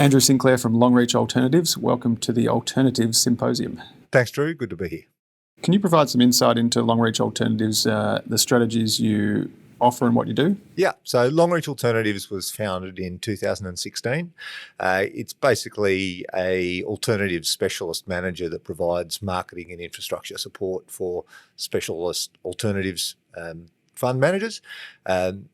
Andrew Sinclair from Longreach Alternatives. Welcome to the Alternatives Symposium. Thanks, Drew. Good to be here. Can you provide some insight into Longreach Alternatives, the strategies you offer and what you do? Yeah, so Longreach Alternatives was founded in 2016. It's basically a alternative specialist manager that provides marketing and infrastructure support for specialist alternatives fund managers.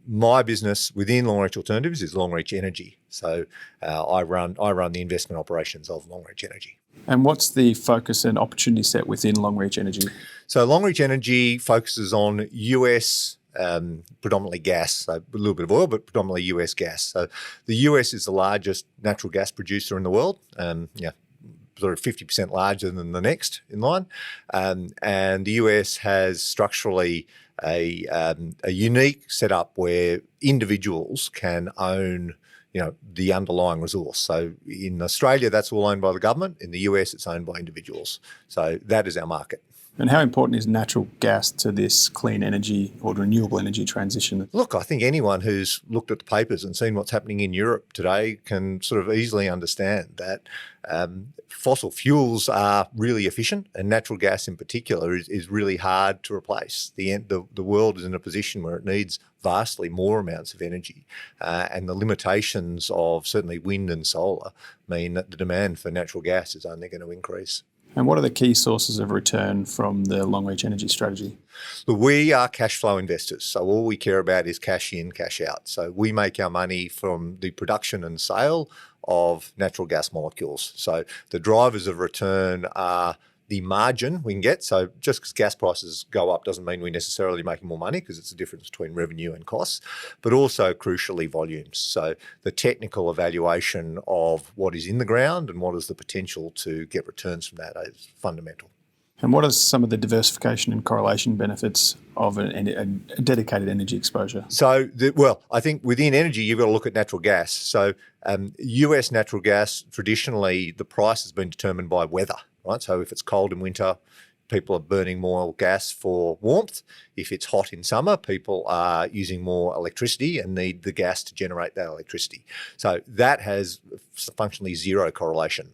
My business within Longreach Alternatives is Longreach Energy. So I run the investment operations of Longreach Energy. And what's the focus and opportunity set within Longreach Energy? So Longreach Energy focuses on US, predominantly gas, so a little bit of oil, but predominantly US gas. So the US is the largest natural gas producer in the world. Sort of 50% larger than the next in line. And the US has structurally a unique setup where individuals can own the underlying resource. So in Australia, that's all owned by the government. In the US, it's owned by individuals. So that is our market. And how important is natural gas to this clean energy or renewable energy transition? Look, I think anyone who's looked at the papers and seen what's happening in Europe today can sort of easily understand that fossil fuels are really efficient, and natural gas in particular is really hard to replace. The world is in a position where it needs vastly more amounts of energy, and the limitations of certainly wind and solar mean that the demand for natural gas is only going to increase. And what are the key sources of return from the Longreach Energy strategy? Look, we are cash flow investors, so all we care about is cash in, cash out. So we make our money from the production and sale of natural gas molecules. So the drivers of return are the margin we can get. So just because gas prices go up doesn't mean we're necessarily making more money, because it's the difference between revenue and costs, but also crucially volumes. So the technical evaluation of what is in the ground and what is the potential to get returns from that is fundamental. And what are some of the diversification and correlation benefits of a dedicated energy exposure? So, I think within energy, you've got to look at natural gas. So US natural gas, traditionally, the price has been determined by weather, right? So if it's cold in winter, people are burning more gas for warmth. If it's hot in summer, people are using more electricity and need the gas to generate that electricity. So that has functionally zero correlation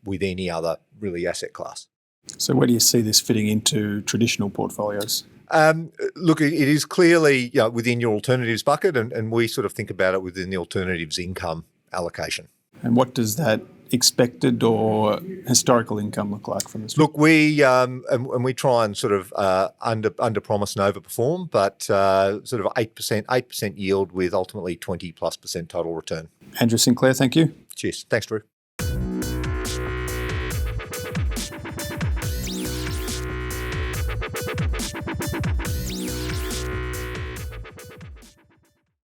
with any other really asset class. So where do you see this fitting into traditional portfolios? Look, it is clearly within your alternatives bucket, and we sort of think about it within the alternatives income allocation. And what does that expected or historical income look like from this? Look, we try and sort of under promise and over perform, but sort of 8% yield with ultimately 20+% total return. Andrew Sinclair, thank you. Cheers. Thanks, Drew.